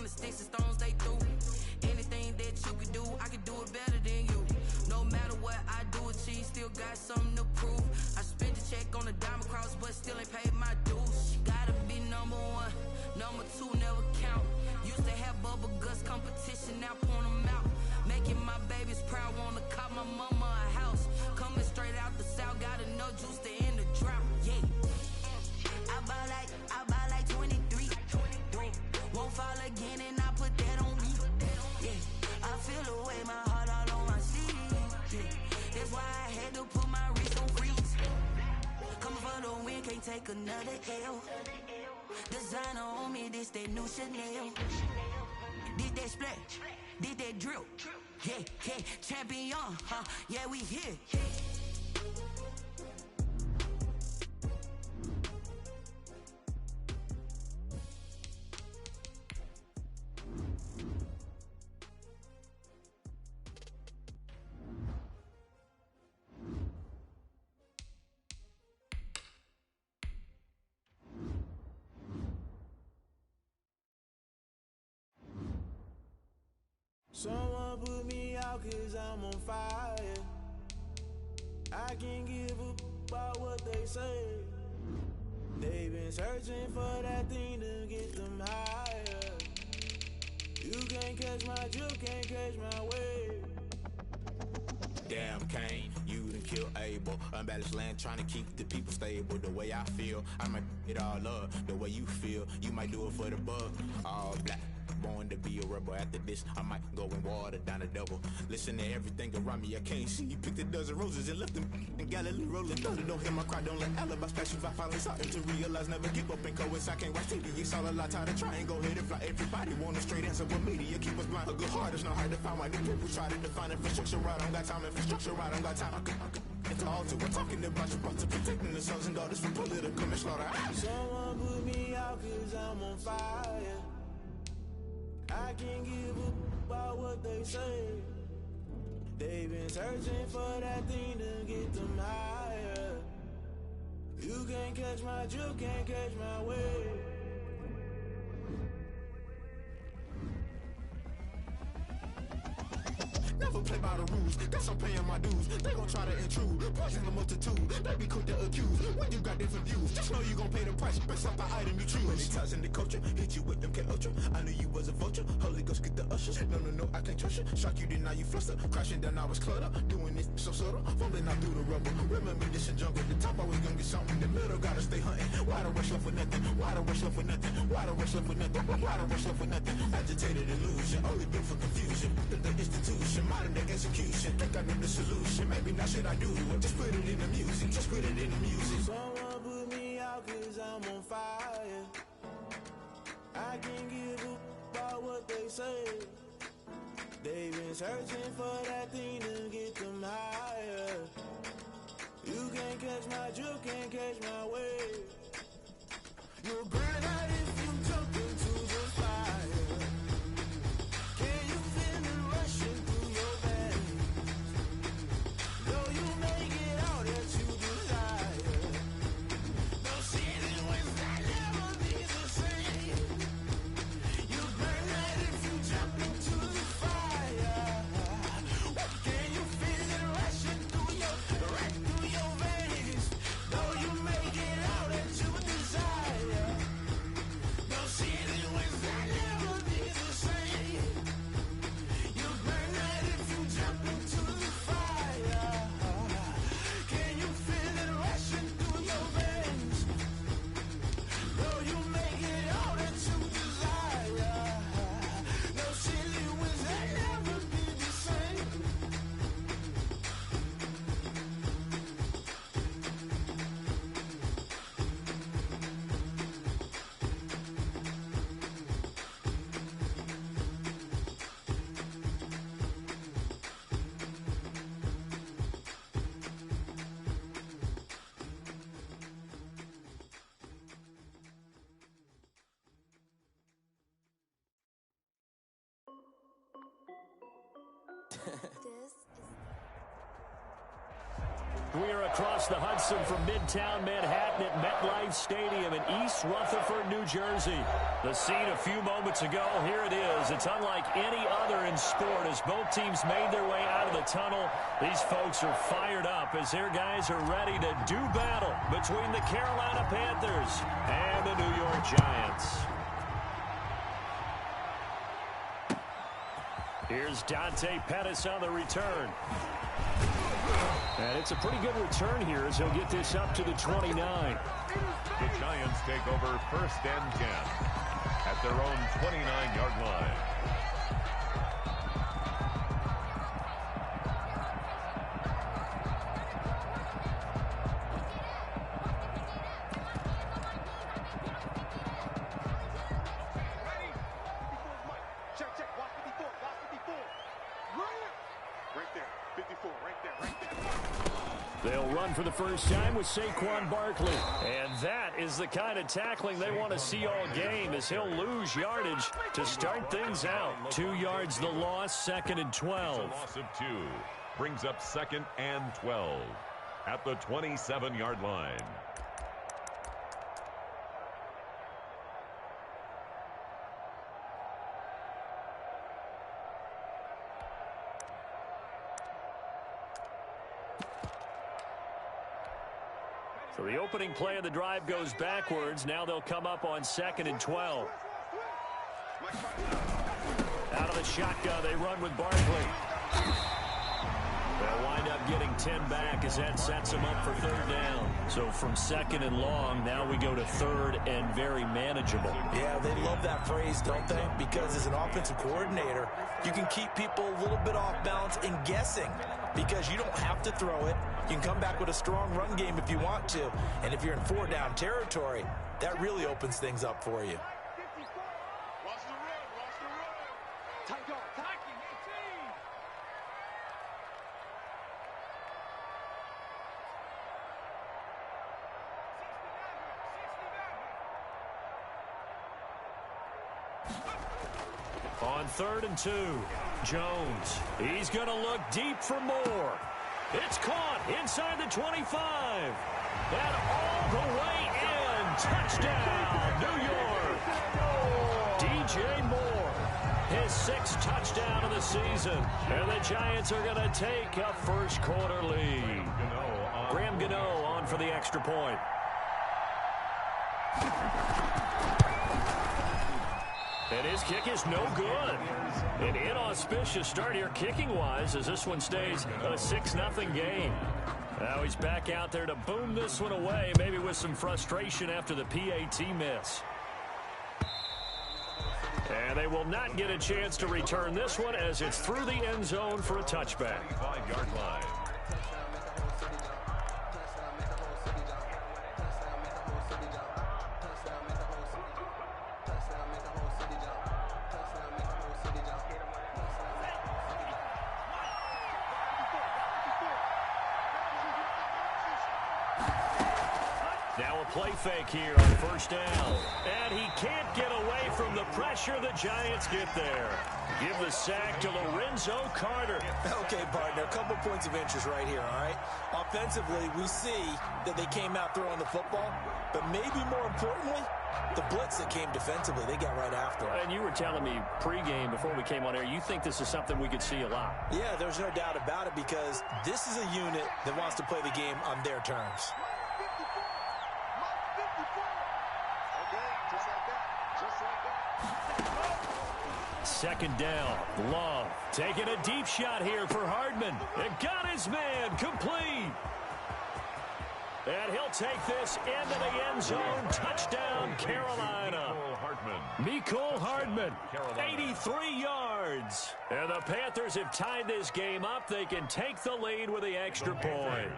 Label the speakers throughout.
Speaker 1: the sticks and stones they threw. Anything that you could do, I could do it better than you. No matter what I do achieve, still got something to prove. I spent the check on the diamond cross, but still ain't paid my dues. Gotta be number one, number two never count. Used to have bubble guts competition, now point them out. Making my babies proud, wanna cop my mama a house. Coming straight out the south, got enough juice to end the drought. Yeah. I buy like 23. Won't fall again and I put that on me. Yeah. I feel the way, my heart all on my sleeve. Yeah. That's why I had to put my wrist on freeze. Coming for the win, can't take another L. Designer on me, this that new Chanel. Did that splash, did that drill. Yeah, yeah, champion, huh? Yeah, we here.
Speaker 2: Someone put me out cause I'm on fire. I can't give a about what they say. They've been searching for that thing to get them higher. You can't catch my drift, can't catch my wave.
Speaker 3: Damn Kane, you done killed Abel. Unbalanced land trying to keep the people stable. The way I feel, I might it all up. The way you feel, you might do it for the bug. All black, born to be a rebel. After this, I might go and water down the devil. Listen to everything around me, I can't see. You picked a dozen roses and left them in Galilee rolling thunder. Don't hear my cry, don't let alibis pass you. I finally starting to realize, never give up and coincide. Can't watch TV, it's all a lot. Tired of trying, go ahead and fly. Everybody want a straight answer with media, keep us blind. A good heart is not hard to find. Why do people try to define infrastructure right? I don't got time, infrastructure right, I don't got time. It's all to we're talking about your brother, protecting the sons and daughters from political manslaughter.
Speaker 2: Someone put me out cause I'm on fire. I can't give a about what they say. They've been searching for that thing to get them higher. You can't catch my drift, can't catch my wave.
Speaker 3: Never play by the rules, guess I'm paying my dues. They gon' try to intrude, poison the multitude. They be quick to accuse, when you got different views. Just know you gon' pay the price, based off the item you choose. Many times in the culture, hit you with them K-Ultra. I knew you was a vulture, Holy Ghost get the ushers. No, I can't trust you. Shock you, then now you fluster. Crashing down, I was cluttered. Doing this so subtle, fumbling out through the rubble. Remember this in jungle, the top always gonna get something. The middle gotta stay hunting. Why the rush left for nothing? Why the rush left for nothing? Why the rush left for nothing? Why the rush left for nothing? Agitated illusion, only built for confusion. The institution, modern day execution. Think I know the solution. Maybe now should I do it? Just put it in the music. Just put it in the music.
Speaker 2: Someone put me out cause I'm on fire. I can't give a about what they say. They've been searching for that thing to get them higher. You can't catch my drift, can't catch my wave. You'll burn out if you jump into the fire. Can you feel it rushing through your veins? Though you may get all that you desire, no season was not never be the same. You burn out if you jump into the fire. Can you feel it rushing through your veins? Though you may get all that you desire,
Speaker 4: We are across the Hudson from Midtown Manhattan at MetLife Stadium in East Rutherford, New Jersey. The scene a few moments ago, here it is. It's unlike any other in sport as both teams made their way out of the tunnel. These folks are fired up as their guys are ready to do battle between the Carolina Panthers and the New York Giants. Here's Dante Pettis on the return. And it's a pretty good return here as he'll get this up to the 29.
Speaker 5: The Giants take over 1st and 10 at their own 29-yard line.
Speaker 4: They'll run for the first time with Saquon Barkley. And that is the kind of tackling they want to see all game as he'll lose yardage to start things out. 2 yards the loss, 2nd and 12.
Speaker 5: A loss of 2 brings up 2nd and 12 at the 27-yard line.
Speaker 4: So the opening play of the drive goes backwards. Now they'll come up on 2nd and 12. Out of the shotgun, they run with Barkley. They'll wind up getting 10 back as that sets them up for 3rd down. So from 2nd and long, now we go to 3rd and very manageable.
Speaker 6: Yeah, they love that phrase, don't they? Because as an offensive coordinator, you can keep people a little bit off balance and guessing because you don't have to throw it. You can come back with a strong run game if you want to. And if you're in 4-down territory, that really opens things up for you.
Speaker 4: On 3rd and 2, Jones. He's going to look deep for more. It's caught inside the 25. And all the way in. Touchdown, New York. DJ Moore, his 6th touchdown of the season. And the Giants are going to take a first-quarter lead. Graham Gano on for the extra point. And his kick is no good. An inauspicious start here kicking-wise as this one stays a 6-0 game. Now he's back out there to boom this one away, maybe with some frustration after the PAT miss. And they will not get a chance to return this one as it's through the end zone for a touchback.
Speaker 5: 5-yard line.
Speaker 4: Play fake here on 1st down. And he can't get away from the pressure. The Giants get there. Give the sack to Lorenzo Carter.
Speaker 6: Okay, partner, a couple points of interest right here, all right? Offensively, we see that they came out throwing the football, but maybe more importantly, the blitz that came defensively, they got right after it.
Speaker 4: And you were telling me pregame before we came on air, you think this is something we could see a lot.
Speaker 6: Yeah, there's no doubt about it because this is a unit that wants to play the game on their terms.
Speaker 4: 2nd down. Love taking a deep shot here for Hardman. And got his man complete. And he'll take this into the end zone. Touchdown, Carolina. Mecole Hardman, 83 yards. And the Panthers have tied this game up. They can take the lead with the extra point.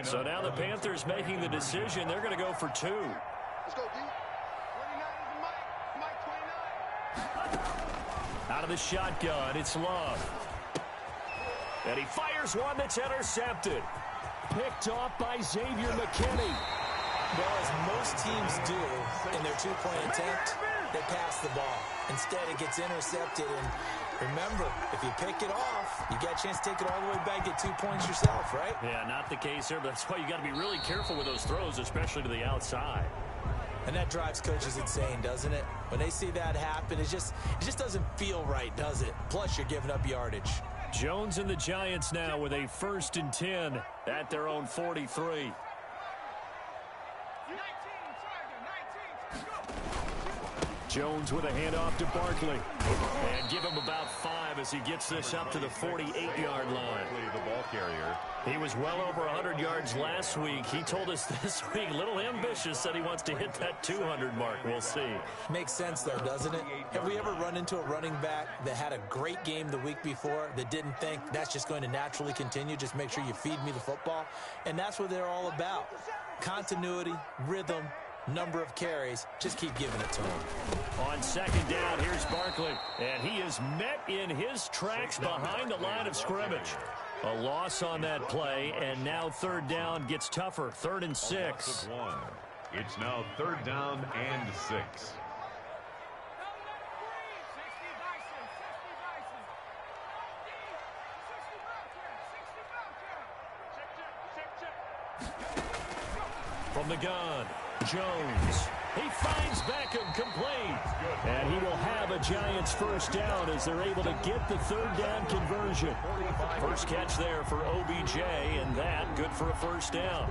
Speaker 4: So now the Panthers making the decision. They're going to go for 2.
Speaker 7: Let's go, D. 29 is Mike 29.
Speaker 4: Out of the shotgun, it's Love. And he fires one that's intercepted. Picked off by Xavier McKinney.
Speaker 6: Well, as most teams do in their 2-point attempt, they pass the ball. Instead, it gets intercepted. And remember, if you pick it off, you got a chance to take it all the way back, get 2 points yourself, right?
Speaker 4: Yeah, not the case here, but that's why you got to be really careful with those throws, especially to the outside.
Speaker 6: And that drives coaches insane, doesn't it? When they see that happen, it just doesn't feel right, does it? Plus, you're giving up yardage.
Speaker 4: Jones and the Giants now with a 1st and 10 at their own 43. Jones with a handoff to Barkley. And give him about 5 as he gets this up to the 48-yard line.
Speaker 5: The ball carrier.
Speaker 4: He was well over 100 yards last week. He told us this week, a little ambitious, said he wants to hit that 200 mark. We'll see.
Speaker 6: Makes sense, though, doesn't it? Have we ever run into a running back that had a great game the week before that didn't think that's just going to naturally continue? Just make sure you feed me the football. And that's what they're all about. Continuity, rhythm, number of carries. Just keep giving it to him.
Speaker 4: On 2nd down, here's Barkley. And he is met in his tracks behind the line of scrimmage. A loss on that play, and now 3rd down gets tougher. 3rd and 6.
Speaker 5: It's now 3rd down and 6.
Speaker 4: From the gun, Jones. He finds Beckham complete. And he will have a Giants 1st down as they're able to get the 3rd down conversion. First catch there for OBJ, and that good for a 1st down.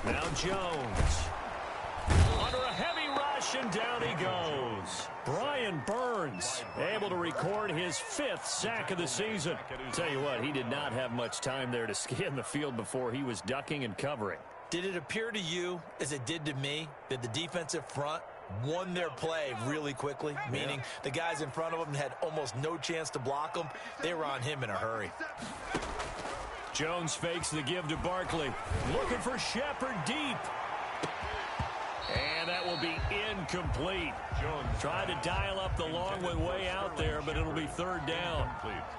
Speaker 4: Now Jones. Under a heavy rush, and down he goes. Brian Burns able to record his 5th sack of the season. Tell you what, he did not have much time there to scan the field before he was ducking and covering.
Speaker 6: Did it appear to you, as it did to me, that the defensive front won their play really quickly? Meaning the guys in front of them had almost no chance to block them. They were on him in a hurry.
Speaker 4: Jones fakes the give to Barkley. Looking for Shepard deep. And that will be incomplete. Jones tried to dial up the long one way out there, but it'll be 3rd down.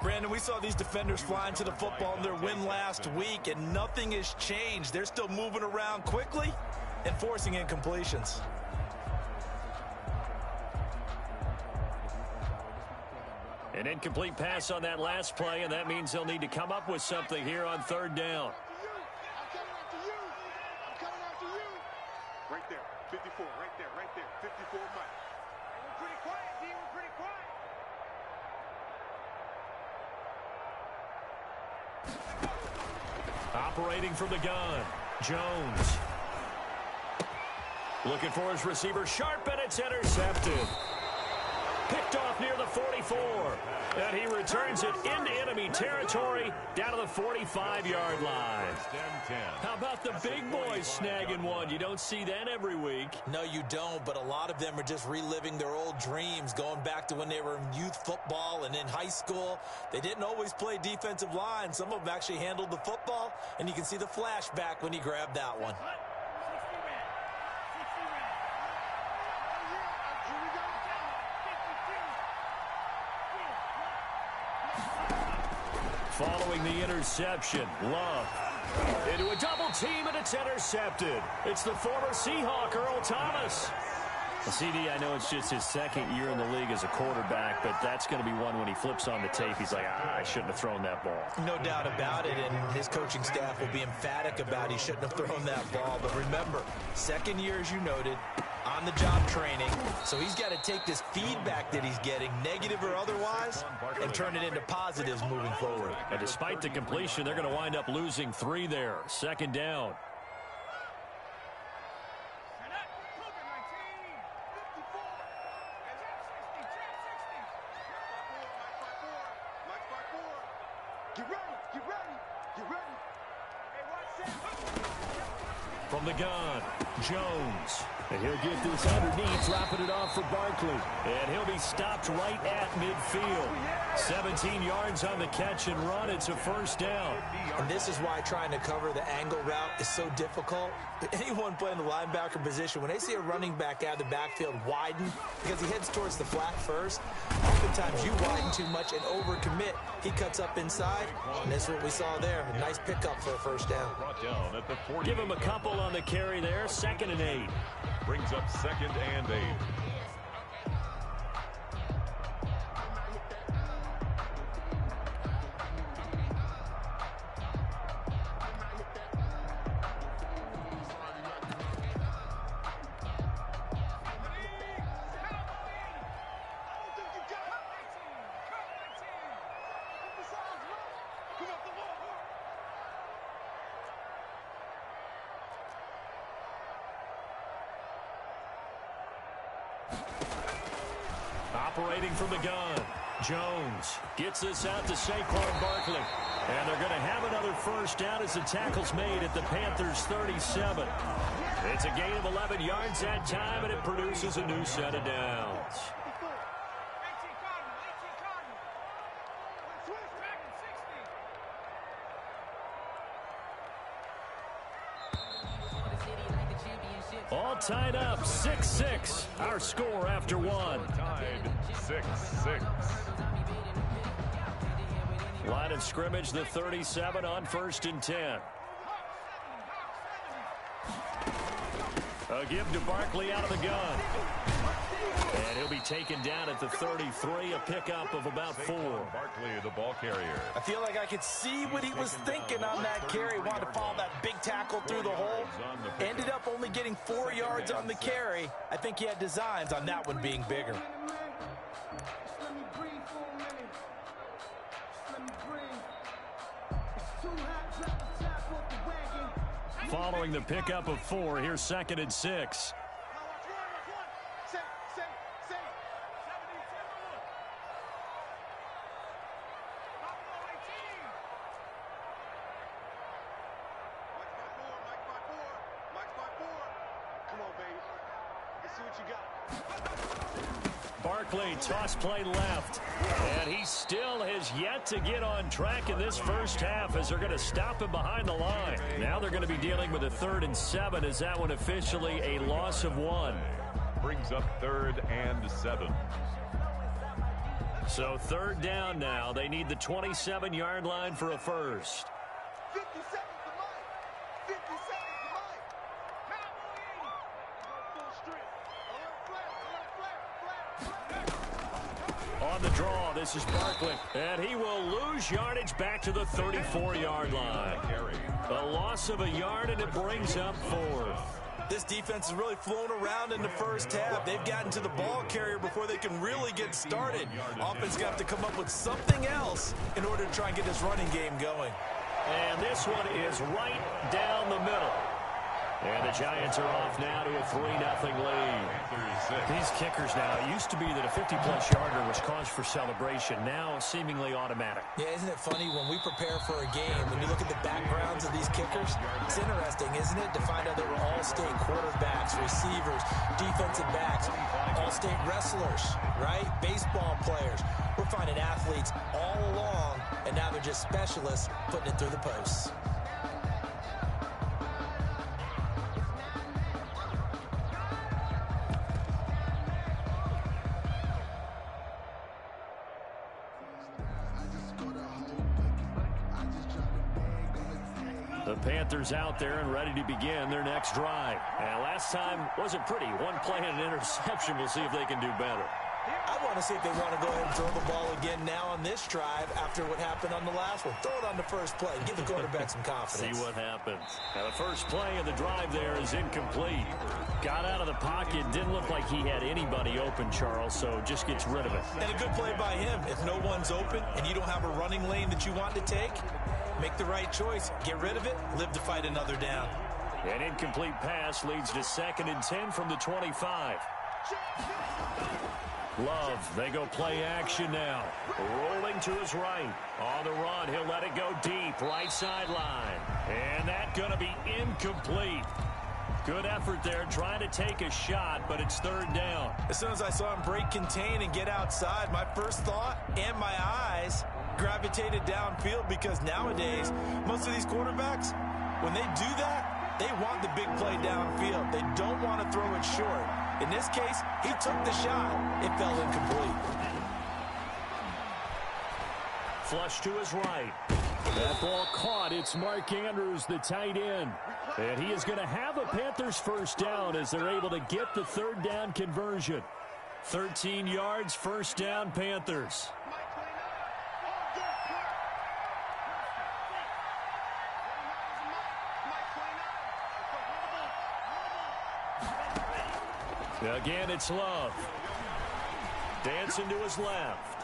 Speaker 6: Brandon, we saw these defenders flying to the football in their win last week, and nothing has changed. They're still moving around quickly and forcing incompletions.
Speaker 4: An incomplete pass on that last play, and that means they'll need to come up with something here on 3rd down.
Speaker 7: Right there, 54, right there, 54 Mike. We're pretty quiet, D, we're pretty quiet.
Speaker 4: Operating from the gun, Jones. Looking for his receiver, sharp, and it's intercepted. Picked off near the 44. And he returns it into enemy territory down to the 45-yard line. How about the big boys snagging one? You don't see that every week.
Speaker 6: No, you don't, but a lot of them are just reliving their old dreams, going back to when they were in youth football and in high school. They didn't always play defensive line. Some of them actually handled the football, and you can see the flashback when he grabbed that one.
Speaker 4: Following the interception, Love into a double team, and it's intercepted. It's the former Seahawk, Earl Thomas. CD, I know it's just his 2nd year in the league as a quarterback, but that's going to be one when he flips on the tape. He's like, I shouldn't have thrown that ball.
Speaker 6: No doubt about it, and his coaching staff will be emphatic about he shouldn't have thrown that ball. But remember, 2nd year, as you noted, on-the-job training. So he's got to take this feedback that he's getting, negative or otherwise, and turn it into positives moving forward.
Speaker 4: And despite the completion, they're going to wind up losing 3 there. 2nd down. From the gun, Jones. And he'll get this underneath, dropping it off for Barkley. And he'll be stopped right at midfield. 17 yards on the catch and run. It's a first down.
Speaker 6: And this is why trying to cover the angle route is so difficult. Anyone playing the linebacker position, when they see a running back out of the backfield widen because he heads towards the flat first, oftentimes you widen too much and overcommit. He cuts up inside, and that's what we saw there. A nice pickup for a first down.
Speaker 4: Give him a couple on the carry there. 2nd and 8.
Speaker 5: Brings up 2nd and 8.
Speaker 4: Operating from the gun, Jones gets this out to Saquon Barkley. And they're going to have another first down as the tackle's made at the Panthers' 37. It's a gain of 11 yards that time, and it produces a new set of downs. All tied up, 6-6. Our score after one.
Speaker 5: Tied 6-6.
Speaker 4: Line of scrimmage, the 37 on 1st and 10. A give to Barkley out of the gun. And he'll be taken down at the 33, a pickup of about 4.
Speaker 5: Barkley, the ball carrier.
Speaker 6: I feel like I could see what he was thinking on that carry. Wanted to follow that big tackle through the hole. Ended up only getting 4 yards on the carry. I think he had designs on that one being bigger.
Speaker 4: Following the pickup of 4, here's 2nd and 6. Barkley, toss play left. And he still has yet to get on track in this first half as they're going to stop him behind the line. Now they're going to be dealing with a 3rd and 7 as that one officially a loss of 1.
Speaker 5: Brings up 3rd and 7.
Speaker 4: So 3rd down now. They need the 27-yard line for a first.
Speaker 7: 50 seconds to Mike. 50 seconds to Mike. Full strength.
Speaker 4: On the draw, this is Barkley. And he will lose yardage back to the 34-yard line. A loss of a yard, and it brings up 4th.
Speaker 6: This defense has really flown around in the first half. They've gotten to the ball carrier before they can really get started. Offense got to come up with something else in order to try and get this running game going.
Speaker 4: And this one is right down the middle. And the Giants are off now to a 3-0 lead. These kickers now, it used to be that a 50-plus yarder was cause for celebration. Now seemingly automatic.
Speaker 6: Yeah, isn't it funny when we prepare for a game, when you look at the backgrounds of these kickers, it's interesting, isn't it, to find out they were all-state quarterbacks, receivers, defensive backs, all-state wrestlers, right? Baseball players. We're finding athletes all along, and now they're just specialists putting it through the posts.
Speaker 4: The Panthers out there and ready to begin their next drive. And last time wasn't pretty. One play and an interception. We'll see if they can do better.
Speaker 6: I want to see if they want to go ahead and throw the ball again now on this drive after what happened on the last one. Throw it on the first play. Give the quarterback some confidence.
Speaker 4: See what happens. Now, the first play of the drive there is incomplete. Got out of the pocket. Didn't look like he had anybody open, Charles, so just gets rid of it.
Speaker 6: And a good play by him. If no one's open and you don't have a running lane that you want to take, make the right choice. Get rid of it. Live to fight another down.
Speaker 4: An incomplete pass leads to 2nd and 10 from the 25. Love, they go play action now. Rolling to his right. On the run, he'll let it go deep, right sideline. And that's going to be incomplete. Good effort there, trying to take a shot, but it's third down.
Speaker 6: As soon as I saw him break contain and get outside, my first thought and my eyes gravitated downfield, because nowadays, most of these quarterbacks, when they do that, they want the big play downfield. They don't want to throw it short. In this case, he took the shot. It fell incomplete.
Speaker 4: Flush to his right. That ball caught. It's Mark Andrews, the tight end. And he is going to have a Panthers first down as they're able to get the third down conversion. 13 yards, first down, Panthers. Again, it's Love. Dancing to his left.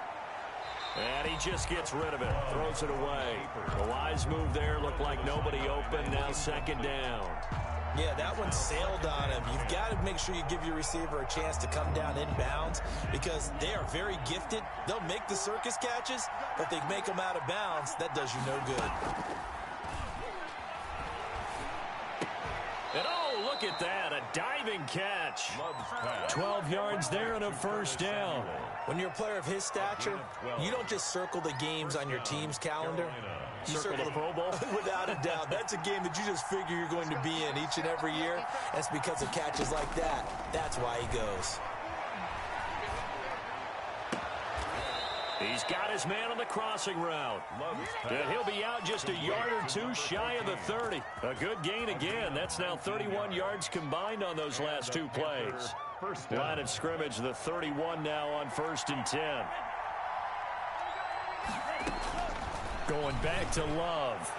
Speaker 4: And he just gets rid of it. Throws it away. A wise move there. Looked like nobody open. Now second down.
Speaker 6: Yeah, that one sailed on him. You've got to make sure you give your receiver a chance to come down inbounds, because they are very gifted. They'll make the circus catches, but they make them out of bounds. That does you no good.
Speaker 4: And oh, look at that, a diving catch. 12 yards there and a first down.
Speaker 6: When you're a player of his stature, you don't just circle the games on your team's calendar. You circle
Speaker 4: the Pro Bowl?
Speaker 6: Without a doubt. That's a game that you just figure you're going to be in each and every year. That's because of catches like that. That's why he goes.
Speaker 4: He's got his man on the crossing route. And he'll be out just a yard or two shy of the 30. A good gain again. That's now 31 yards combined on those last two plays. Line of scrimmage, the 31 now on 1st and 10. Going back to Love.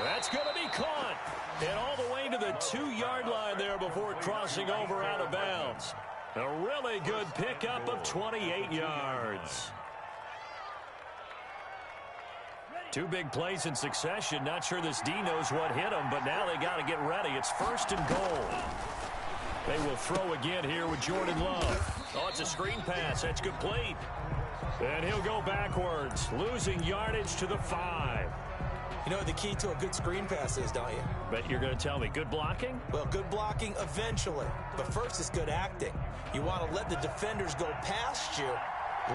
Speaker 4: That's going to be caught. And all the way to the 2-yard line there before crossing over out of bounds. A really good pickup of 28 yards. Two big plays in succession. Not sure this D knows what hit him, but now they got to get ready. It's 1st and goal. They will throw again here with Jordan Love. Oh, it's a screen pass. That's complete. And he'll go backwards, losing yardage to the 5.
Speaker 6: You know what the key to a good screen pass is, don't you?
Speaker 4: Bet you're going to tell me good blocking?
Speaker 6: Well, good blocking eventually. But first, it's good acting. You want to let the defenders go past you,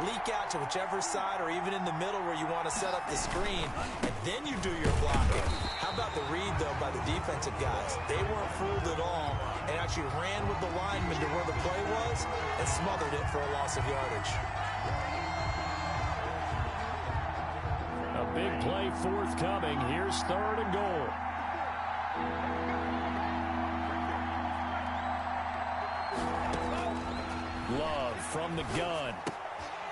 Speaker 6: leak out to whichever side or even in the middle where you want to set up the screen, and then you do your blocking. How about the read, though, by the defensive guys? They weren't fooled at all and actually ran with the lineman to where the play was and smothered it for a loss of yardage.
Speaker 4: A big play forthcoming. Here's 3rd and goal. Love from the gun.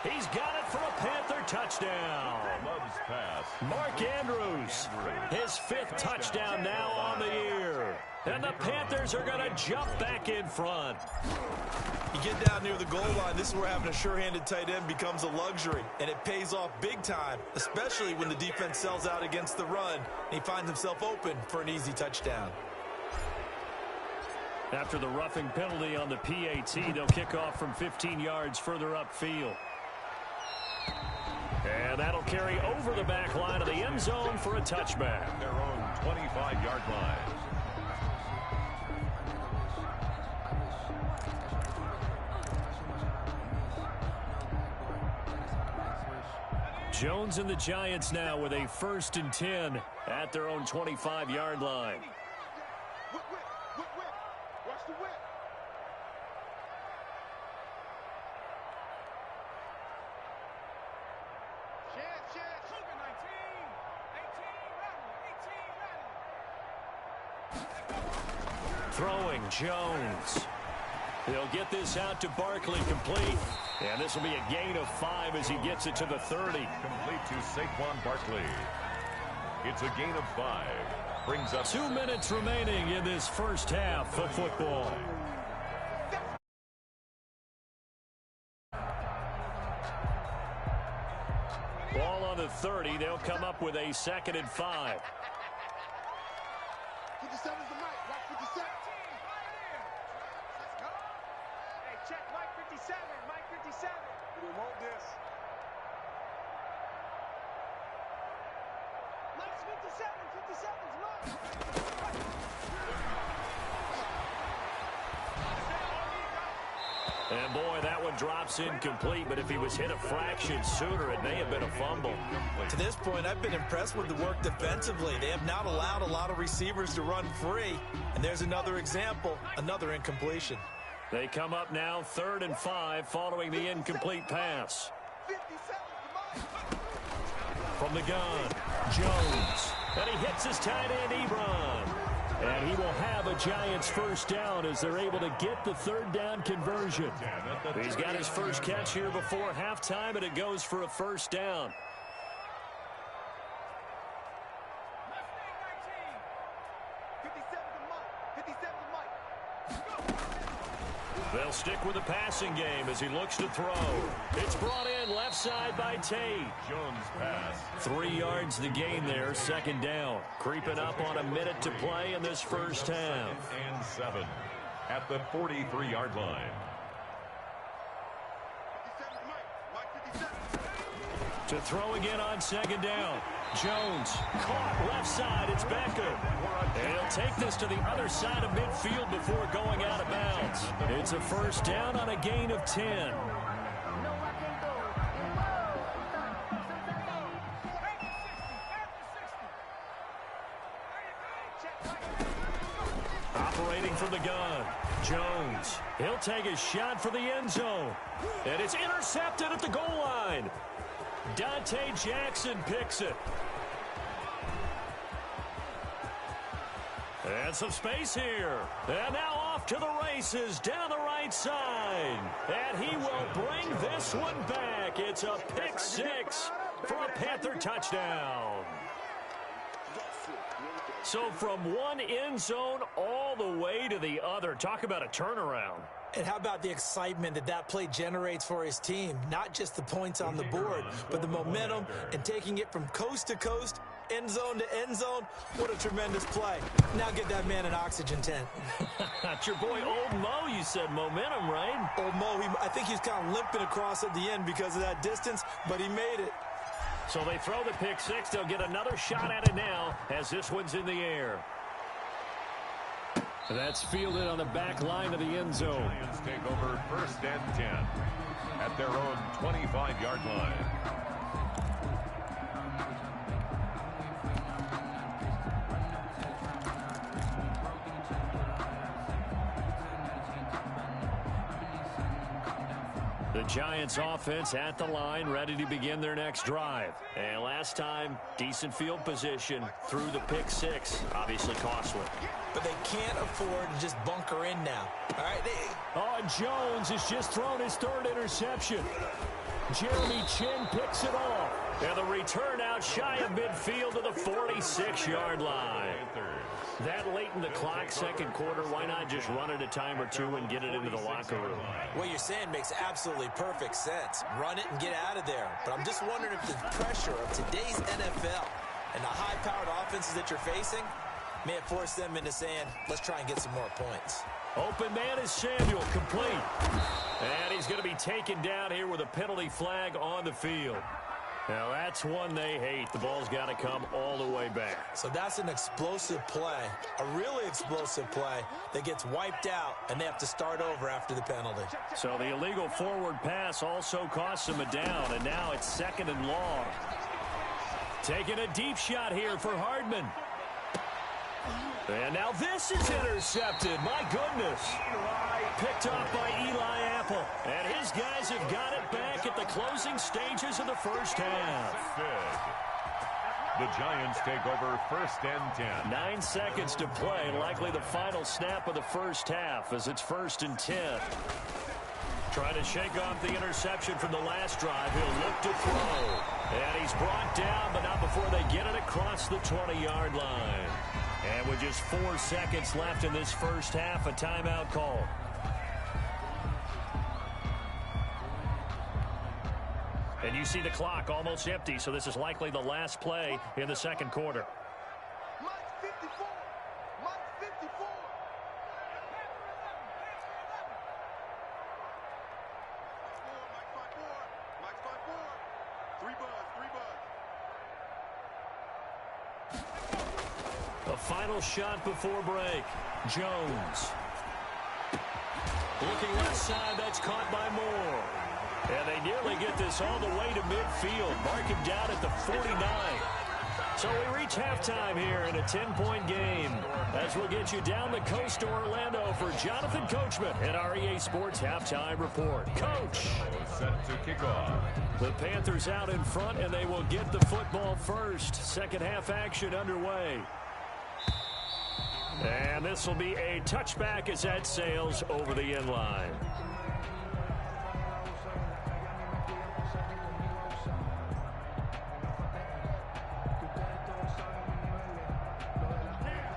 Speaker 4: He's got it for a Panther touchdown.
Speaker 5: Love's pass.
Speaker 4: Mark Andrews, his 5th touchdown now on the year. And the Panthers are going to jump back in front.
Speaker 6: You get down near the goal line, this is where having a sure-handed tight end becomes a luxury, and it pays off big time, especially when the defense sells out against the run, and he finds himself open for an easy touchdown.
Speaker 4: After the roughing penalty on the PAT, they'll kick off from 15 yards further upfield. And that'll carry over the back line of the end zone for a touchback.
Speaker 5: Their own 25-yard line.
Speaker 4: Jones and the Giants now with a 1st and 10 at their own 25-yard line.
Speaker 7: Whip. Watch the whip. Chance. 18 ready.
Speaker 4: Throwing Jones. He'll get this out to Barkley, complete. And this will be a gain of 5 as he gets it to the 30.
Speaker 5: Complete to Saquon Barkley. It's a gain of 5. Brings up
Speaker 4: 2 minutes remaining in this first half of football. Ball on the 30. They'll come up with a 2nd and 5.
Speaker 7: 57's the mic. Watch 57. Hey, check Mike 57. Mike 57. We want this. Mike's 57. 57's Mike.
Speaker 4: And, boy, that one drops incomplete, but if he was hit a fraction sooner, it may have been a fumble.
Speaker 6: To this point, I've been impressed with the work defensively. They have not allowed a lot of receivers to run free. And there's another example, another incompletion.
Speaker 4: They come up now 3rd and 5 following the incomplete pass. From the gun, Jones. And he hits his tight end, Ebron. And he will have a Giants first down as they're able to get the 3rd down conversion. He's got his first catch here before halftime, and it goes for a first down. They'll stick with the passing game as he looks to throw. It's brought in left side by Tate.
Speaker 5: Jones pass.
Speaker 4: 3 yards the gain there, 2nd down. Creeping up on a minute to play in this first half.
Speaker 5: 2nd and 7 at the 43-yard line.
Speaker 4: To throw again on 2nd down. Jones caught left side. It's Becker. And he'll take this to the other side of midfield before going out of bounds. It's a first down on a gain of 10. Operating from the gun, Jones. He'll take a shot for the end zone. And it's intercepted at the goal line. Dante Jackson picks it. And some space here. And now off to the races down the right side. And he will bring this one back. It's a pick 6 for a Panther touchdown. So from one end zone all the way to the other. Talk about a turnaround.
Speaker 6: And how about the excitement that that play generates for his team? Not just the points on the board, but the momentum and taking it from coast to coast, end zone to end zone. What a tremendous play. Now get that man an oxygen tent.
Speaker 4: It's your boy Old Mo, you said. Momentum, right?
Speaker 6: Old Mo, I think he's kind of limping across at the end because of that distance, but he made it.
Speaker 4: So they throw the pick 6. They'll get another shot at it now as this one's in the air. That's fielded on the back line of the end zone.
Speaker 5: Giants take over 1st and 10 at their own 25-yard line.
Speaker 4: The Giants offense at the line, ready to begin their next drive. And last time, decent field position through the pick 6. Obviously costly.
Speaker 6: But they can't afford to just bunker in now. All right.
Speaker 4: Oh, Jones has just thrown his 3rd interception. Jeremy Chin picks it off. And the return out shy of midfield to the 46-yard line. That late in the clock, 2nd quarter, why not just run it a time or two and get it into the locker room?
Speaker 6: What you're saying makes absolutely perfect sense. Run it and get out of there. But I'm just wondering if the pressure of today's NFL and the high-powered offenses that you're facing may have forced them into saying, let's try and get some more points.
Speaker 4: Open man is Samuel, complete. And he's going to be taken down here with a penalty flag on the field. Now, that's one they hate. The ball's got to come all the way back.
Speaker 6: So that's an explosive play, a really explosive play that gets wiped out, and they have to start over after the penalty.
Speaker 4: So the illegal forward pass also costs him a down, and now it's 2nd and long. Taking a deep shot here for Hardman. And now this is intercepted. My goodness. Picked off by Eli Apple. And his guys have got it back at the closing stages of the first half.
Speaker 5: The Giants take over 1st and 10.
Speaker 4: 9 seconds to play. Likely the final snap of the first half as it's 1st and 10. Trying to shake off the interception from the last drive. He'll look to throw. And he's brought down, but not before they get it across the 20-yard line. And with just 4 seconds left in this first half, a timeout call. And you see the clock almost empty, so this is likely the last play in the 2nd quarter.
Speaker 7: Mike 54. Mike 54. Mike 54. 3 buzz.
Speaker 4: A final shot before break. Jones. Looking left side, that's caught by Moore. And they nearly get this all the way to midfield. Mark him down at the 49. So we reach halftime here in a 10-point game. As we'll get you down the coast to Orlando for Jonathan Coachman and our EA Sports Halftime Report. Coach.
Speaker 5: Set to kick off.
Speaker 4: The Panthers out in front, and they will get the football first. Second half action underway. And this will be a touchback as that sails over the end line.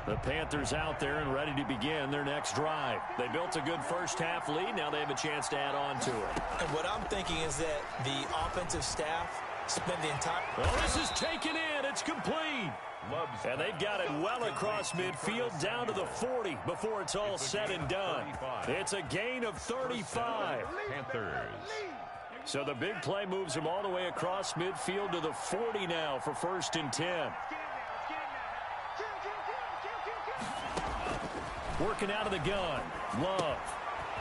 Speaker 4: The Panthers out there and ready to begin their next drive. They built a good first half lead. Now they have a chance to add on to it.
Speaker 6: And what I'm thinking is that the offensive staff spend the entire...
Speaker 4: Well, this is taken in. It's complete. And they've got it well across midfield down to the 40 before it's all said and done. It's a gain of 35.
Speaker 5: Panthers.
Speaker 4: So the big play moves them all the way across midfield to the 40 now for 1st and 10. Working out of the gun. Love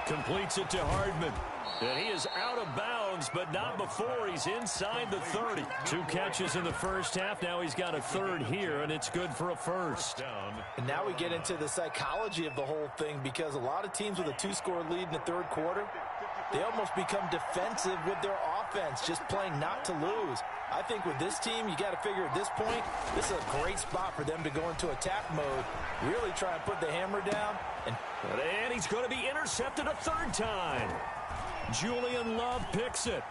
Speaker 4: completes it to Hardman. And he is out of bounds, but not before he's inside the 30. 2 catches in the first half. Now he's got a third here, and it's good for a first.
Speaker 6: And now we get into the psychology of the whole thing, because a lot of teams with a 2-score lead in the third quarter, they almost become defensive with their offense, just playing not to lose. I think with this team, you got to figure at this point, this is a great spot for them to go into attack mode, really try and put the hammer down.
Speaker 4: And he's going to be intercepted a third time. Julian Love picks it.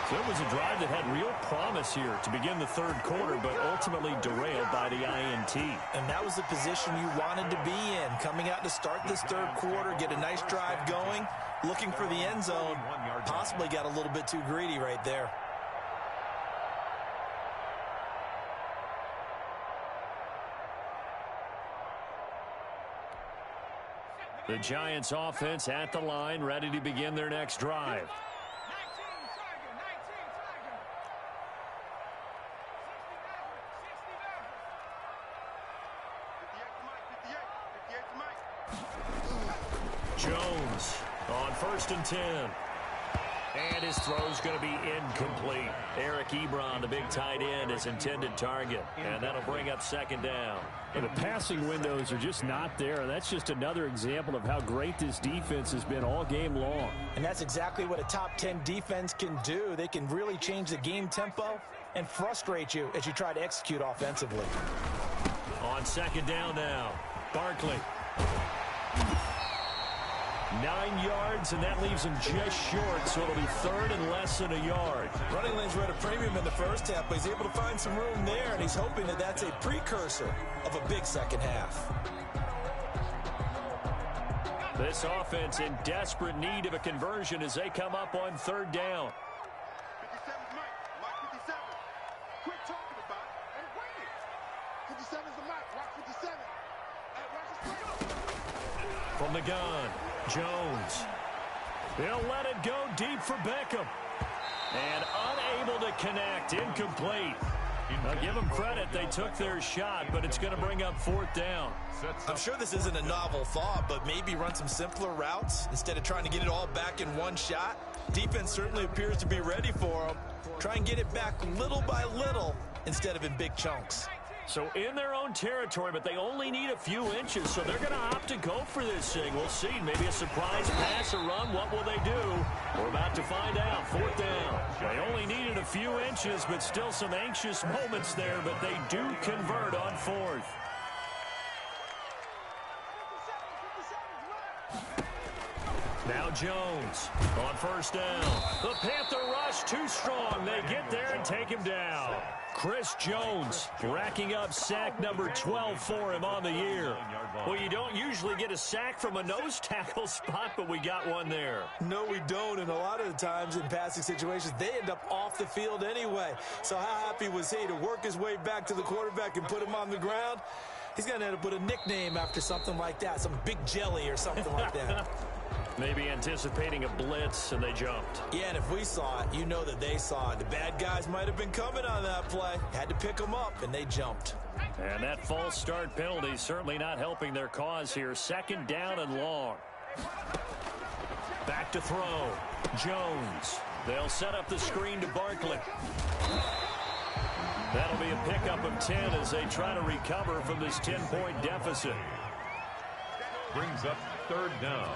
Speaker 4: So it was a drive that had real promise here to begin the third quarter, but ultimately derailed by the INT.
Speaker 6: And that was the position you wanted to be in, coming out to start this third quarter, get a nice drive going, looking for the end zone. Possibly got a little bit too greedy right there.
Speaker 4: The Giants offense at the line, ready to begin their next drive. Jones on 1st and 10. And his throw's going to be incomplete. Eric Ebron, the big tight end, is intended target. And that'll bring up 2nd down.
Speaker 8: And the passing windows are just not there. That's just another example of how great this defense has been all game long.
Speaker 6: And that's exactly what a top 10 defense can do. They can really change the game tempo and frustrate you as you try to execute offensively.
Speaker 4: On 2nd down now, Barkley. 9 yards, and that leaves him just short, so it'll be 3rd and less than a yard.
Speaker 6: Running lanes were at a premium in the first half, but he's able to find some room there, and he's hoping that that's a precursor of a big second half.
Speaker 4: This offense in desperate need of a conversion as they come up on 3rd down.
Speaker 7: 57's Mike 57. Quit talking about it and win it. 57's the Mike. Watch 57. Hey, watch his play.
Speaker 4: From the gun, Jones. They'll let it go deep for Beckham. And unable to connect, incomplete. Now give them credit, they took their shot, but it's going to bring up 4th down.
Speaker 6: I'm sure this isn't a novel thought, but maybe run some simpler routes instead of trying to get it all back in one shot. Defense certainly appears to be ready for them. Try and get it back little by little instead of in big chunks.
Speaker 4: So in their own territory, but they only need a few inches, so they're going to opt to go for this thing. We'll see. Maybe a surprise pass or run. What will they do? We're about to find out. 4th down. They only needed a few inches, but still some anxious moments there, but they do convert on 4th. Now Jones on 1st down. The Panther rush too strong. They get there and take him down. Chris Jones racking up sack number 12 for him on the year. Well, you don't usually get a sack from a nose tackle spot, but we got one there.
Speaker 6: No, we don't, and a lot of the times in passing situations, they end up off the field anyway. So how happy was he to work his way back to the quarterback and put him on the ground? He's going to end up with a nickname after something like that, some Big Jelly or something like that.
Speaker 4: Maybe anticipating a blitz, and they jumped.
Speaker 6: Yeah, and if we saw it, you know that they saw it. The bad guys might have been coming on that play. Had to pick them up, and they jumped.
Speaker 4: And that false start penalty certainly not helping their cause here. 2nd down and long. Back to throw. Jones. They'll set up the screen to Barkley. That'll be a pickup of 10 as they try to recover from this 10-point deficit.
Speaker 5: Brings up 3rd down.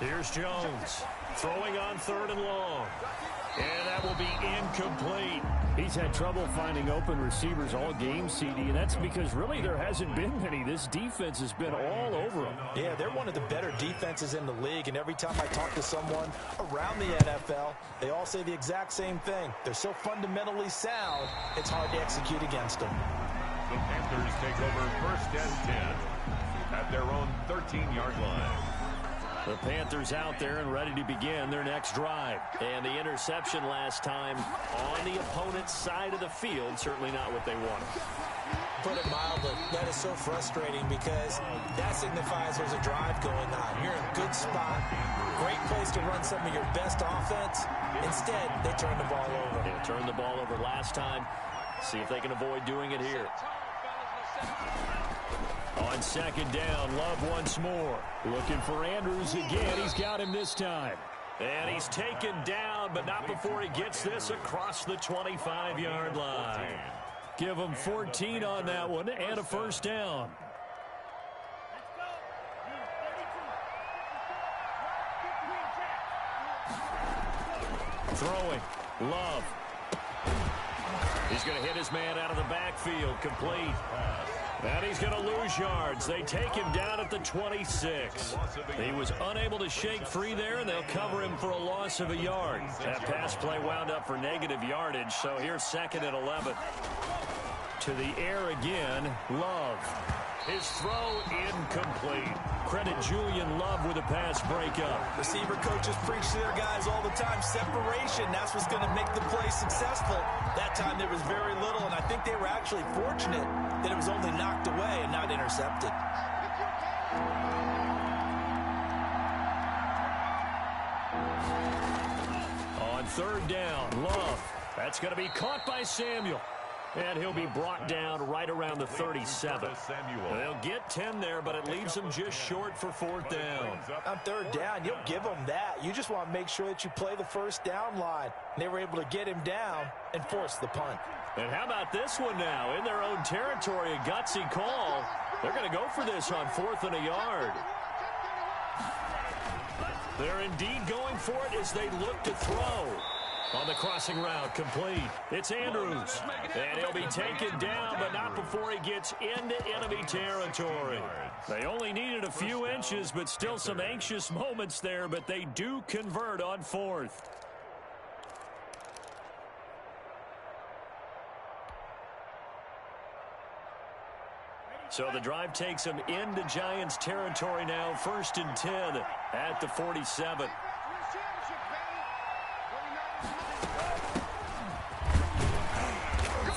Speaker 4: Here's Jones throwing on 3rd and long. And that will be incomplete.
Speaker 8: He's had trouble finding open receivers all game, CD, and that's because really there hasn't been many. This defense has been all over them.
Speaker 6: Yeah, they're one of the better defenses in the league, and every time I talk to someone around the NFL, they all say the exact same thing. They're so fundamentally sound, it's hard to execute against them.
Speaker 5: The Panthers take over 1st and 10 at their own 13-yard line.
Speaker 4: The Panthers out there and ready to begin their next drive. And the interception last time on the opponent's side of the field, certainly not what they wanted.
Speaker 6: Put it mildly, that is so frustrating because that signifies there's a drive going on. You're in a good spot, great place to run some of your best offense. Instead, they turn the ball over.
Speaker 4: They turned the ball over last time. See if they can avoid doing it here. On 2nd down, Love once more. Looking for Andrews again. He's got him this time. And he's taken down, but not before he gets this across the 25-yard line. Give him 14 on that one and a 1st down. Throwing. Love. He's going to hit his man out of the backfield. Complete. And he's going to lose yards. They take him down at the 26. He was unable to shake free there, and they'll cover him for a loss of a yard. That pass play wound up for negative yardage, so here's 2nd and 11. To the air again, Love. His throw incomplete. Credit Julian Love with a pass breakup.
Speaker 6: Receiver coaches preach to their guys all the time. Separation, that's what's going to make the play successful. That time there was very little, and I think they were actually fortunate that it was only knocked away and not intercepted.
Speaker 4: On 3rd down, Love. That's going to be caught by Samuel. And he'll be brought down right around the 37. They'll get 10 there, but it leaves them just short for 4th down.
Speaker 6: On 3rd down, you'll give them that. You just want to make sure that you play the 1st down line. And they were able to get him down and force the punt.
Speaker 4: And how about this one now? In their own territory, a gutsy call. They're going to go for this on 4th and a yard. They're indeed going for it as they look to throw. On the crossing route, complete. It's Andrews. And he'll be taken down, but not before he gets into enemy territory. They only needed a few inches, but still some anxious moments there, but they do convert on 4th. So the drive takes them into Giants territory now. 1st and 10 at the 47.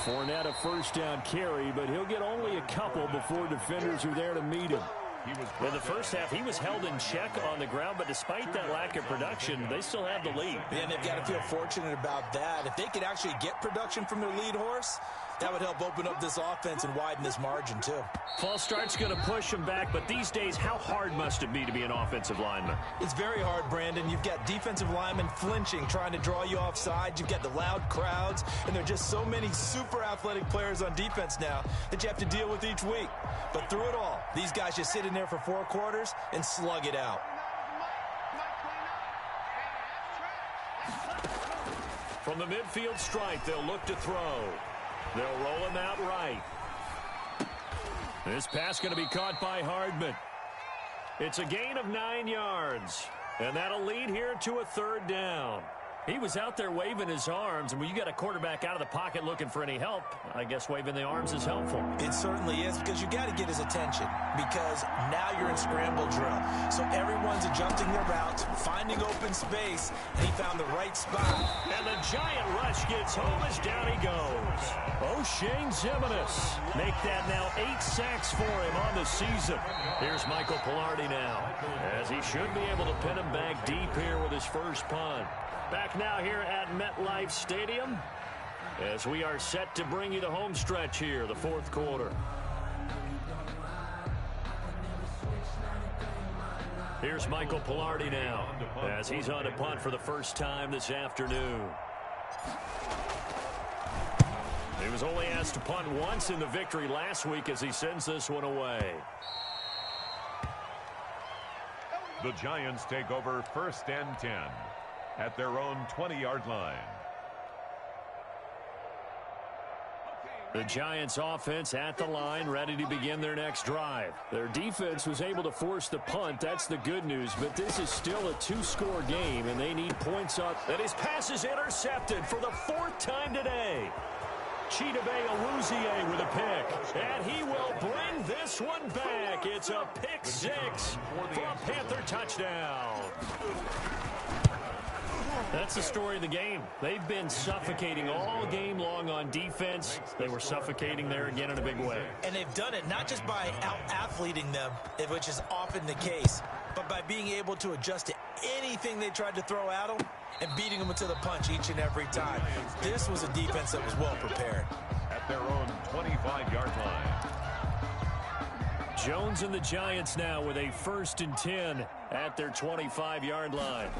Speaker 4: Fournette a 1st down carry, but he'll get only a couple before defenders are there to meet him. In the first half, he was held in check on the ground, but despite that lack of production, they still have the lead.
Speaker 6: Yeah, and they've got to feel fortunate about that. If they could actually get production from their lead horse, that would help open up this offense and widen this margin, too.
Speaker 4: False start's going to push him back, but these days, how hard must it be to be an offensive lineman?
Speaker 6: It's very hard, Brandon. You've got defensive linemen flinching, trying to draw you offside. You've got the loud crowds, and there are just so many super athletic players on defense now that you have to deal with each week. But through it all, these guys just sit in there for 4 quarters and slug it out.
Speaker 4: From the midfield stripe, they'll look to throw. They'll roll him out right. This pass going to be caught by Hardman. It's a gain of 9 yards, and that'll lead here to a 3rd down.
Speaker 8: He was out there waving his arms, and when you got a quarterback out of the pocket looking for any help, I guess waving the arms is helpful.
Speaker 6: It certainly is, because you got to get his attention, because now you're in scramble drill. So everyone's adjusting their routes, finding open space, and he found the right spot.
Speaker 8: And the giant rush gets home as down he goes. O'Shane Zimenez make that now 8 sacks for him on the season. Here's Michael Pilardi now, as he should be able to pin him back deep here with his first punt. Back now here at MetLife Stadium as we are set to bring you the home stretch here, the fourth quarter. Here's Michael Pilardi now as he's on to punt for the first time this afternoon. He was only asked to punt once in the victory last week as he sends this one away.
Speaker 5: The Giants take over 1st and 10 at their own 20-yard line.
Speaker 8: The Giants offense at the line, ready to begin their next drive. Their defense was able to force the punt. That's the good news, but this is still a 2-score game, and they need points up. And his pass is intercepted for the 4th time today. Chidobe Awuzie with a pick, and he will bring this one back. It's a pick 6 for a Panther touchdown. That's the story of the game. They've been suffocating all game long on defense. They were suffocating there again in a big way.
Speaker 6: And they've done it not just by out-athleting them, which is often the case, but by being able to adjust to anything they tried to throw at them and beating them to the punch each and every time. This was a defense that was well prepared.
Speaker 5: At their own 25-yard line.
Speaker 8: Jones and the Giants now with a 1st and 10 at their 25-yard line.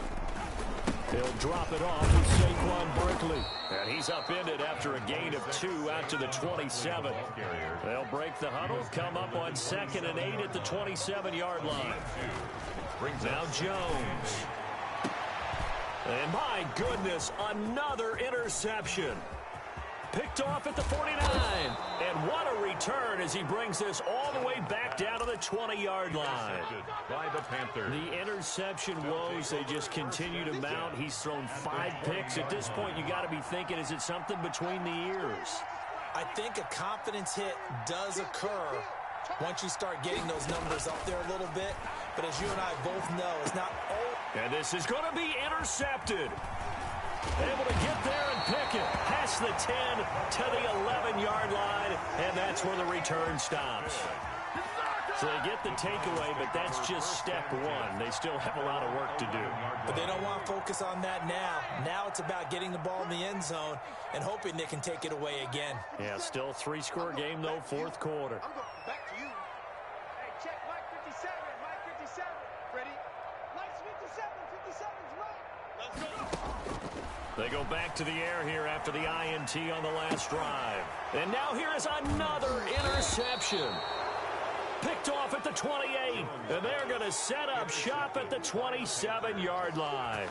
Speaker 8: He'll drop it off with Saquon Barkley. And he's upended after a gain of 2 out to the 27. They'll break the huddle, come up on 2nd and 8 at the 27-yard line. Now Jones. And my goodness, another interception. Picked off at the 49. And what a return as he brings this all the way back down to the 20-yard line.
Speaker 5: By the Panthers.
Speaker 8: The interception woes, they just continue to mount. He's thrown 5 picks. At this point, you got to be thinking, is it something between the ears?
Speaker 6: I think a confidence hit does occur once you start getting those numbers up there a little bit. But as you and I both know, it's not all.
Speaker 8: And this is going to be intercepted. Able to get there and pick it. Past the 10 to the 11-yard line, and that's where the return stops. So they get the takeaway, but that's just step one. They still have a lot of work to do.
Speaker 6: But they don't want to focus on that now. Now it's about getting the ball in the end zone and hoping they can take it away again.
Speaker 8: Yeah, still 3-score game, though, fourth quarter.
Speaker 7: I'm going back to you. Hey, check Mike 57. Mike 57. Ready? Mike's 57. 57's right. Let's go.
Speaker 8: They go back to the air here after the INT on the last drive. And now here is another interception. Picked off at the 28. And they're going to set up shop at the 27-yard line.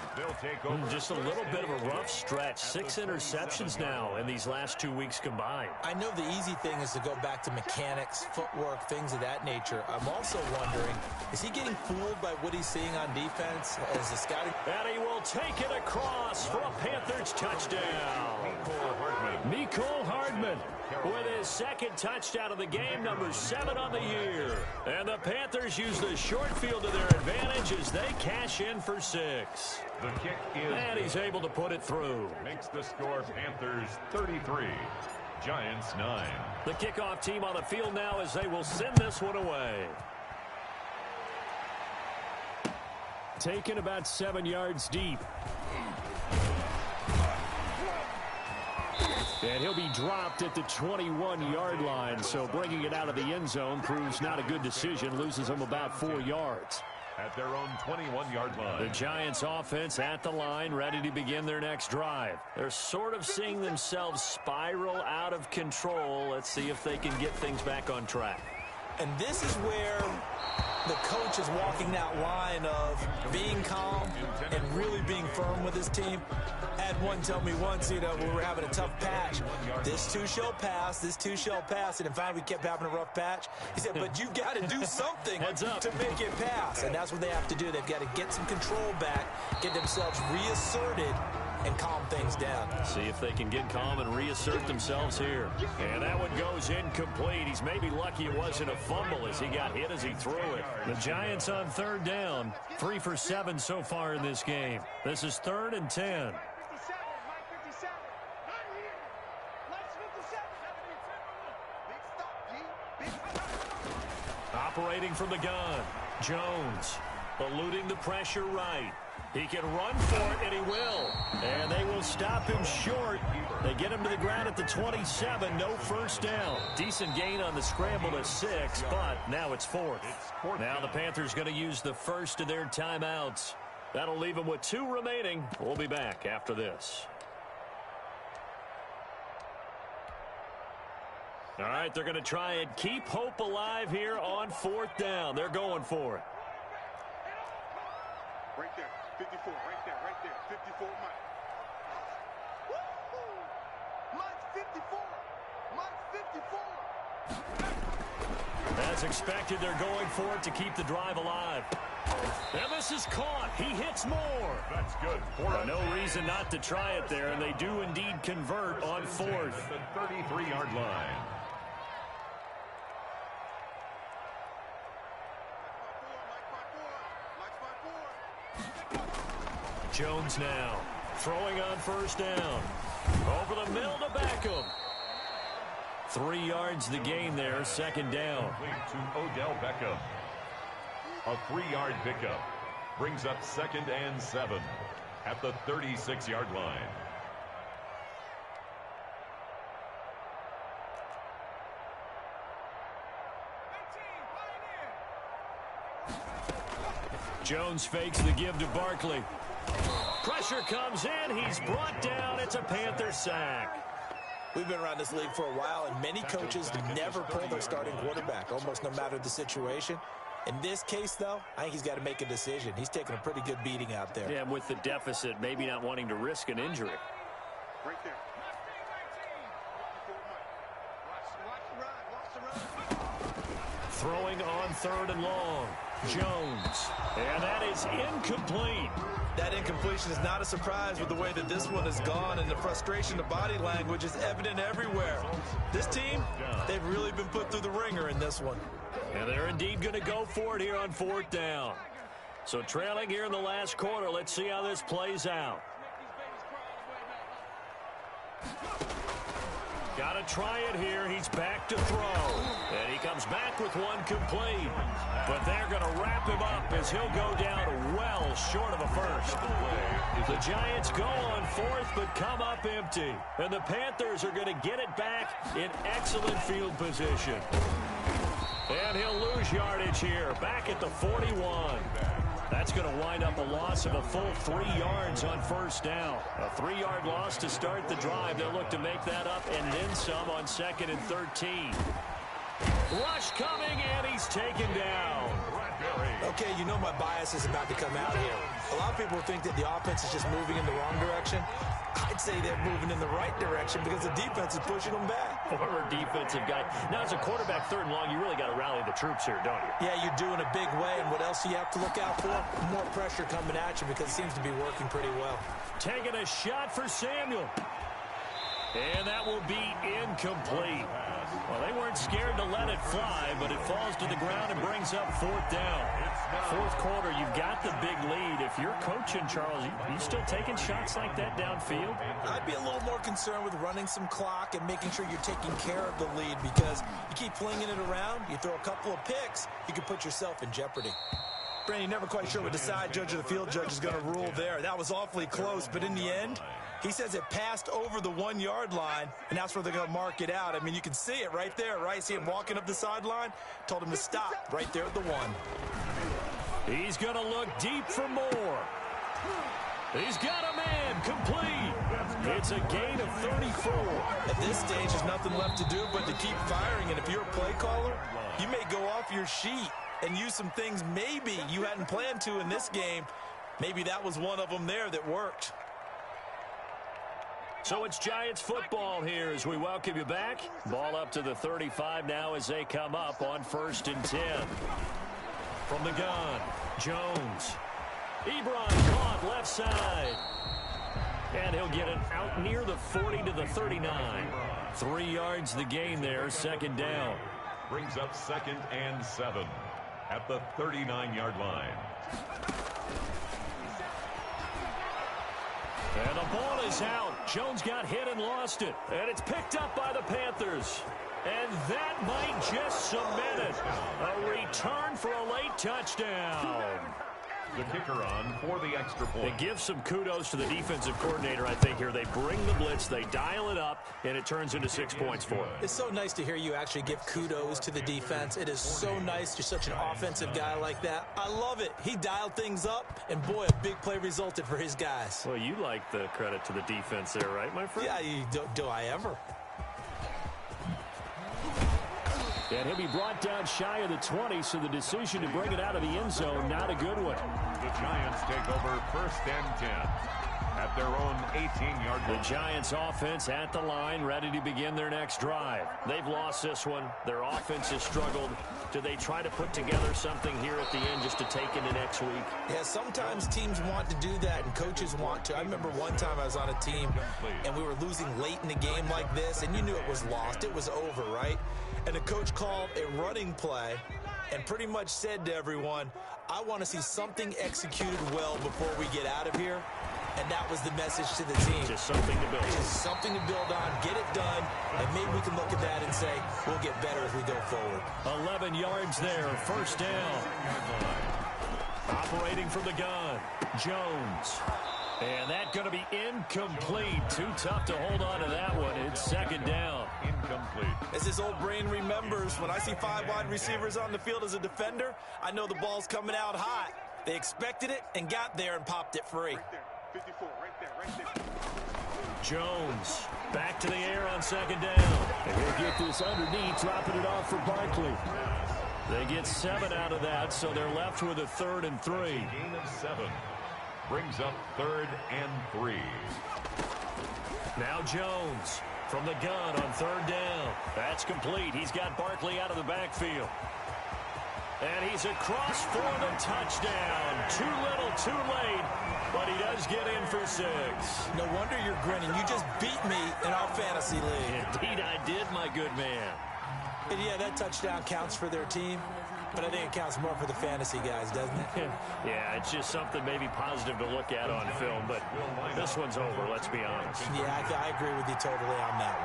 Speaker 8: Just a little bit of a rough stretch. 6 interceptions now in these last 2 weeks combined.
Speaker 6: I know the easy thing is to go back to mechanics, footwork, things of that nature. I'm also wondering, is he getting fooled by what he's seeing on defense as the scouting?
Speaker 8: And he will take it across for a Panthers touchdown. Mecole Hardman with his 2nd touchdown of the game, number 7 on the year. And the Panthers use the short field to their advantage as they cash in for 6.
Speaker 5: The kick is.
Speaker 8: And he's able to put it through.
Speaker 5: Makes the score Panthers 33, Giants 9.
Speaker 8: The kickoff team on the field now as they will send this one away. Taken about 7 yards deep. And he'll be dropped at the 21-yard line, so bringing it out of the end zone proves not a good decision, loses him about 4 yards.
Speaker 5: At their own 21-yard line.
Speaker 8: The Giants offense at the line, ready to begin their next drive. They're sort of seeing themselves spiral out of control. Let's see if they can get things back on track.
Speaker 6: And this is where the coach is walking that line of being calm and really being firm with his team. I had one tell me once, we were having a tough patch. This too shall pass, this too shall pass. And finally we kept having a rough patch. He said, but you got to do something to make it pass. And that's what they have to do. They've got to get some control back, get themselves reasserted, and calm things down.
Speaker 8: See if they can get calm and reassert themselves here. And that one goes incomplete. He's maybe lucky it wasn't a fumble as he got hit as he threw it. The Giants on third down, 3 for 7 so far in this game. This is 3rd and 10. Operating from the gun, Jones eluding the pressure right. He can run for it, and he will. And they will stop him short. They get him to the ground at the 27. No first down. Decent gain on the scramble to 6, but now it's 4th. Now the Panthers going to use the first of their timeouts. That'll leave them with 2 remaining. We'll be back after this. All right, they're going to try and keep hope alive here on 4th down. They're going for it.
Speaker 7: Right there, 54, right there, 54, Mike. Woo-hoo! Mike 54, Mike 54.
Speaker 8: As expected, they're going for it to keep the drive alive. And this is caught. He hits more.
Speaker 5: That's good.
Speaker 8: No reason not to try it there, and they do indeed convert on 4th.
Speaker 5: At the 33-yard line.
Speaker 8: Jones now throwing on first down. Over the middle to Beckham. 3 yards the gain there, 2nd down.
Speaker 5: To Odell Beckham. A 3-yard pickup brings up 2nd and 7 at the 36-yard line.
Speaker 8: Jones fakes the give to Barkley. Pressure comes in. He's brought down. It's a Panther sack.
Speaker 6: We've been around this league for a while, and many coaches never pull their starting quarterback, almost no matter the situation. In this case, though, I think he's got to make a decision. He's taking a pretty good beating out there.
Speaker 8: Yeah, with the deficit, maybe not wanting to risk an injury.
Speaker 7: Right there.
Speaker 8: Throwing on 3rd and long. Jones. And that is incomplete.
Speaker 6: That incompletion is not a surprise with the way that this one has gone, and the frustration of body language is evident everywhere. This team, they've really been put through the ringer in this one.
Speaker 8: And they're indeed going to go for it here on 4th down. So trailing here in the last quarter, let's see how this plays out. Got to try it here. He's back to throw. And he comes back with one complete. But they're going to wrap him up as he'll go down well short of a first. The Giants go on 4th but come up empty. And the Panthers are going to get it back in excellent field position. And he'll lose yardage here, back at the 41. That's going to wind up a loss of a full 3 yards on first down. A 3-yard loss to start the drive. They'll look to make that up and then some on 2nd and 13. Rush coming, and he's taken down.
Speaker 6: Okay, you know my bias is about to come out here. A lot of people think that the offense is just moving in the wrong direction. I'd say they're moving in the right direction because the defense is pushing them back.
Speaker 8: Former defensive guy. Now, as a quarterback 3rd and long, you really got to rally the troops here, don't you?
Speaker 6: Yeah, you do in a big way, and what else do you have to look out for? More pressure coming at you because it seems to be working pretty well.
Speaker 8: Taking a shot for Samuel. And that will be incomplete. Well, they weren't scared to let it fly, but it falls to the ground and brings up 4th down. 4th quarter, you've got the big lead. If you're coaching, Charles, you still taking shots like that downfield?
Speaker 6: I'd be a little more concerned with running some clock and making sure you're taking care of the lead because you keep flinging it around, you throw a couple of picks, you can put yourself in jeopardy. Brandon, never quite sure what the side judge or the field judge is going to rule there. That was awfully close, but in the end, he says it passed over the 1-yard line, and that's where they're going to mark it out. I mean, you can see it right there, right? See him walking up the sideline? Told him to stop right there at the 1.
Speaker 8: He's going to look deep for more. He's got a man complete. It's a gain of 34.
Speaker 6: At this stage, there's nothing left to do but to keep firing, and if you're a play caller, you may go off your sheet and use some things maybe you hadn't planned to in this game. Maybe that was one of them there that worked.
Speaker 8: So it's Giants football here as we welcome you back. Ball up to the 35 now as they come up on 1st and 10. From the gun, Jones. Ebron caught left side. And he'll get it out near the 40 to the 39. 3 yards the gain there, second down.
Speaker 5: Brings up 2nd and 7 at the 39-yard line.
Speaker 8: And the ball is out. Jones got hit and lost it. And it's picked up by the Panthers. And that might just cement it. A return for a late touchdown.
Speaker 5: The kicker on for the extra point.
Speaker 8: It gives some kudos to the defensive coordinator, I think, here. They bring the blitz, they dial it up, and it turns into 6 points for them.
Speaker 6: It's so nice to hear you actually give kudos to the defense. It is so nice. You're such an offensive guy like that. I love it. He dialed things up, and boy, a big play resulted for his guys.
Speaker 8: Well, you like the credit to the defense there, right, my friend?
Speaker 6: Yeah, do I ever?
Speaker 8: And he'll be brought down shy of the 20, so the decision to bring it out of the end zone, not a good one.
Speaker 5: The Giants take over 1st and 10 at their own 18-yard line.
Speaker 8: The Giants offense at the line, ready to begin their next drive. They've lost this one. Their offense has struggled. Do they try to put together something here at the end just to take into next week?
Speaker 6: Yeah, sometimes teams want to do that and coaches want to. I remember one time I was on a team and we were losing late in the game like this, and you knew it was lost. It was over, right? And the coach called a running play and pretty much said to everyone, I want to see something executed well before we get out of here. And that was the message to the team.
Speaker 8: Just something to build.
Speaker 6: Just something to build on, get it done, and maybe we can look at that and say, we'll get better as we go forward.
Speaker 8: 11 yards there, first down. Operating from the gun, Jones. And that's going to be incomplete. Too tough to hold on to that one. It's second down.
Speaker 5: Incomplete.
Speaker 6: As his old brain remembers, when I see 5 wide receivers on the field as a defender, I know the ball's coming out hot. They expected it and got there and popped it free.
Speaker 7: Right there. 54, right there.
Speaker 8: Jones back to the air on second down. And he'll get this underneath, dropping it off for Barkley. They get 7 out of that, so they're left with a 3rd and 3.
Speaker 5: Gain of 7 brings up 3rd and 3.
Speaker 8: Now Jones from the gun on 3rd down. That's complete. He's got Barkley out of the backfield. And he's across for the touchdown. Too little, too late, but he does get in for 6.
Speaker 6: No wonder you're grinning. You just beat me in our fantasy league.
Speaker 8: Indeed I did, my good man.
Speaker 6: And yeah, that touchdown counts for their team, but I think it counts more for the fantasy guys, doesn't it?
Speaker 8: Yeah, it's just something maybe positive to look at on film, but this one's over, let's be honest.
Speaker 6: Yeah, I agree with you totally on that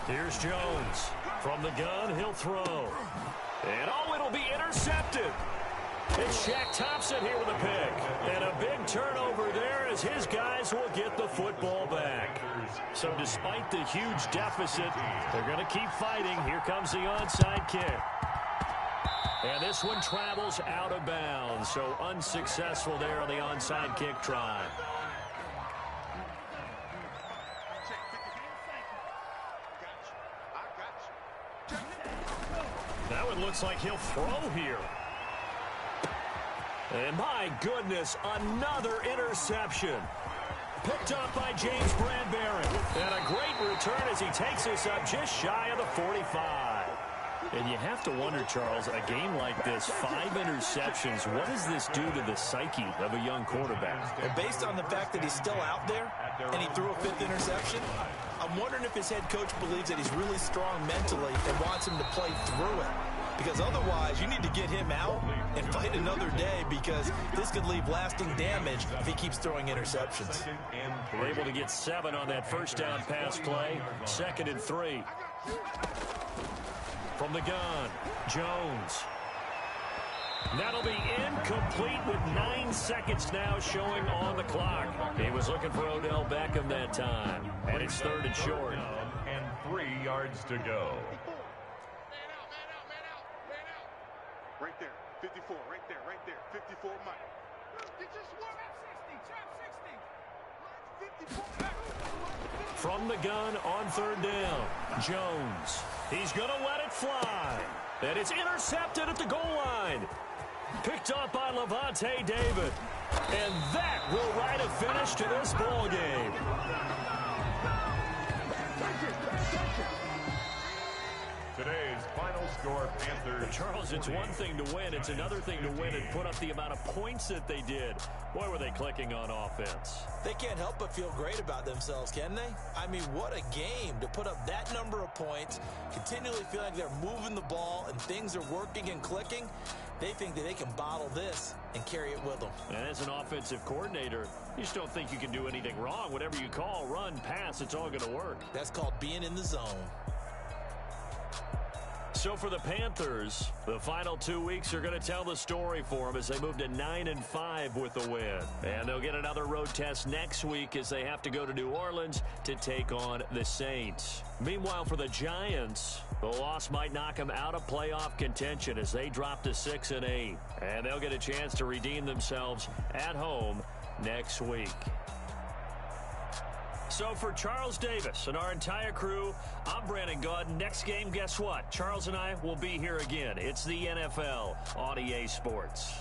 Speaker 6: one.
Speaker 8: Here's Jones. From the gun, he'll throw. And oh, it'll be intercepted. It's Shaq Thompson here with a pick. And a big turnover there as his guys will get the football back. So despite the huge deficit, they're going to keep fighting. Here comes the onside kick. And this one travels out of bounds. So unsuccessful there on the onside kick try. That one looks like he'll throw here. And my goodness, another interception. Picked up by James Bradbury. And a great return as he takes this up just shy of the 45. And you have to wonder, Charles, a game like this, 5 interceptions, what does this do to the psyche of a young quarterback?
Speaker 6: And based on the fact that he's still out there and he threw a 5th interception, I'm wondering if his head coach believes that he's really strong mentally and wants him to play through it. Because otherwise, you need to get him out and fight another day, because this could leave lasting damage if he keeps throwing interceptions.
Speaker 8: We're able to get 7 on that first down pass play. 2nd and 3. From the gun, Jones. That'll be incomplete with 9 seconds now showing on the clock. He was looking for Odell Beckham that time. And it's 3rd and short.
Speaker 5: And 3 yards to go.
Speaker 7: Right there, 54, right there, 54, Mike. You just won at 60, trap 60. 54.
Speaker 8: From the gun on 3rd down, Jones. He's going to let it fly. And it's intercepted at the goal line. Picked up by Levante David. And that will write a finish to this ball game.
Speaker 5: Today's final score, Panthers.
Speaker 8: But Charles, it's one thing to win. It's another thing to win and put up the amount of points that they did. Boy, were they clicking on offense.
Speaker 6: They can't help but feel great about themselves, can they? I mean, what a game to put up that number of points, continually feel like they're moving the ball and things are working and clicking. They think that they can bottle this and carry it with them.
Speaker 8: And as an offensive coordinator, you just don't think you can do anything wrong. Whatever you call, run, pass, it's all going to work.
Speaker 6: That's called being in the zone.
Speaker 8: So for the Panthers, the final 2 weeks are going to tell the story for them as they move to 9-5 with a win. And they'll get another road test next week as they have to go to New Orleans to take on the Saints. Meanwhile, for the Giants, the loss might knock them out of playoff contention as they drop to 6-8. And they'll get a chance to redeem themselves at home next week. So for Charles Davis and our entire crew, I'm Brandon Gaudin. Next game, guess what? Charles and I will be here again. It's the NFL on EA Sports.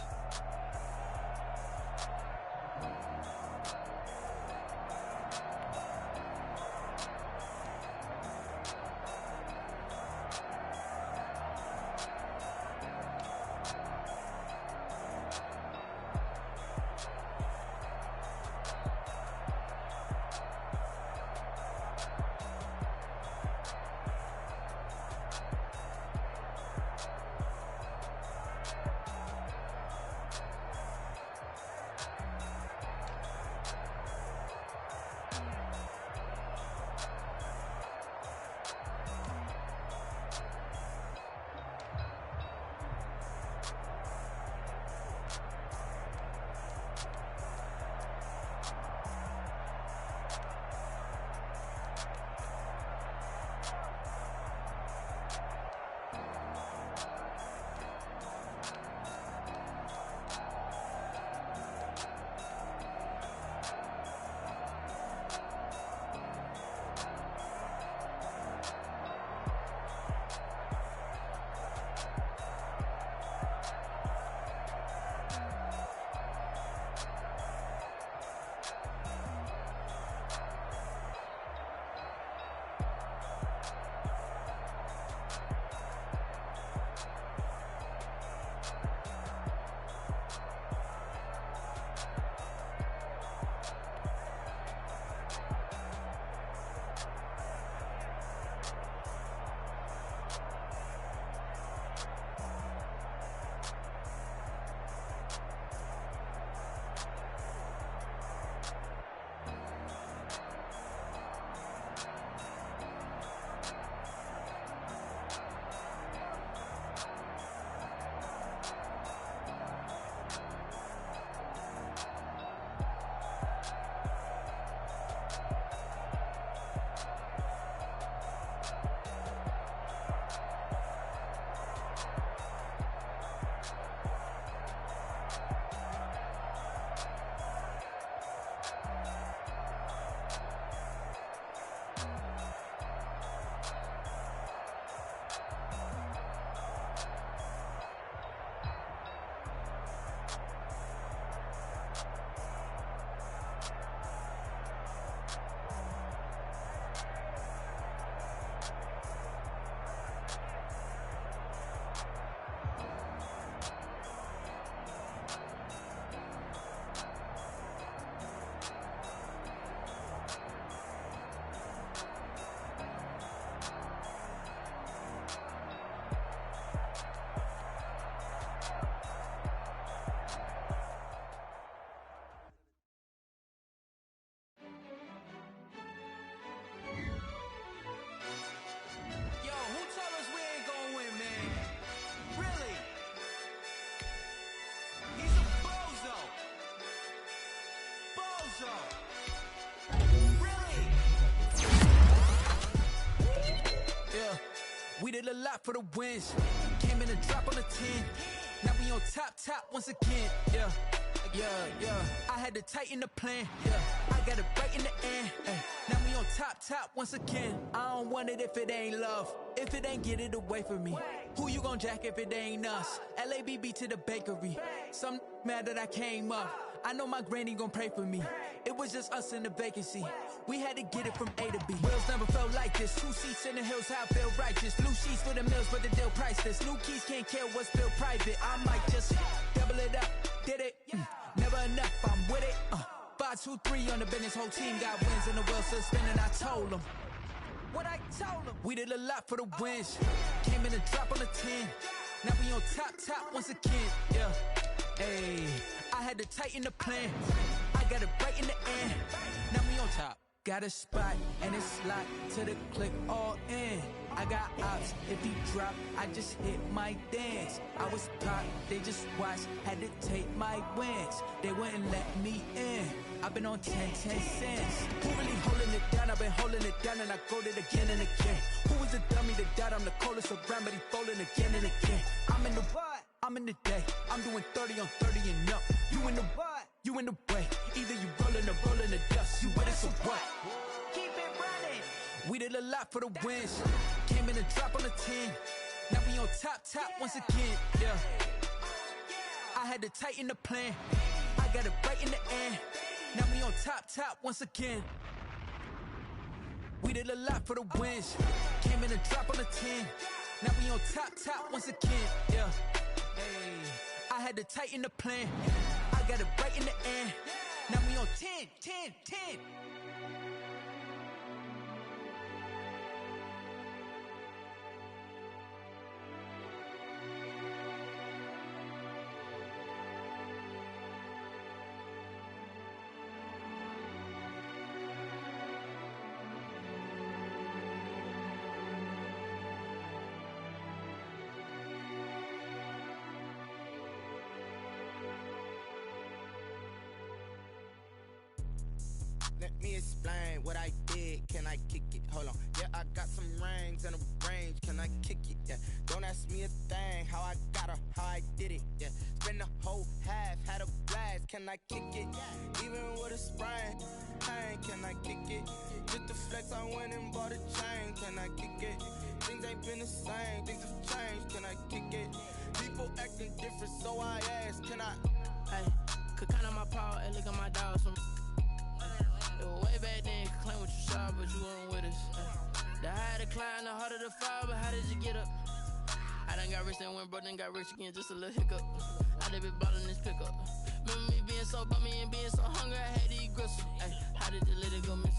Speaker 1: We did a lot for the wins. Came in and drop on the 10. Now we on top once again. Yeah. I had to tighten the plan. Yeah. I got it right in the end. Now we on top once again. I don't want it if it ain't love. If it ain't, get it away from me. Who you gon' jack if it ain't us? LABB to the bakery. Some mad that I came up.
Speaker 9: I know my granny gon' pray for me. It was just us in the vacancy. We had to get it from A to B. Wheels never felt like this. 2 seats in the hills, how I feel righteous. Blue sheets for the mills, but the deal priceless. New keys can't care what's still private. I might just double it up. Did it? Never enough, I'm with it. 5, 2, 3 on the business. Whole team got wins and the wheels still spinning. I told them what I told them. We did a lot for the wins. Came in and drop on the 10. Now we on top once again. Yeah. Hey, I had to tighten the plan. I got it right in the end. Now we on top. Got a spot and it's locked to the click all in. I got ops, if he drop, I just hit my dance. I was pop, they just watched, had to take my wins. They wouldn't let me in. I've been on 10 cents. Who really holding it down? I've been holding it down and I go it again and again. Who was the dummy that doubt I'm the coldest around, but he folding again and again. I'm in the what? I'm in the day. I'm doing 30 on 30 and up. You in the what? You in the way. Either you rolling or rolling the dust. You with us or what? Keep it running. We did a lot for the wins. Came in and drop on the 10. Now we on top once again. Yeah. I had to tighten the plan. I got it right in the end. Now we on top once again. We did a lot for the wins. Came in and drop on the 10. Now we on top once again. Yeah. Hey, I had to tighten the plan. I got it right in the end. Now we on 10.
Speaker 10: Let me explain what I did. Can I kick it? Hold on. Yeah, I got some rings and a range. Can I kick it? Yeah. Don't ask me a thing. How I got her, how I did it. Yeah. Spend the whole half, had a blast. Can I kick it? Even with a sprain. Pain, can I kick it? Just the flex, I went and bought a chain. Can I kick it? Things ain't been the same. Things have changed. Can I kick it? People acting different, so I ask. Can I?
Speaker 1: Hey, could count on my power and look at my dogs from. It was way back then, could claim what you saw, but you weren't with us. The higher the climb, the harder the fall, but how did you get up? I done got rich and went broke, then got rich again, just a little hiccup. I done been ballin' this pickup. Remember me being so bummy and being so hungry, I had to eat gristle. Ay, how did the little go miss?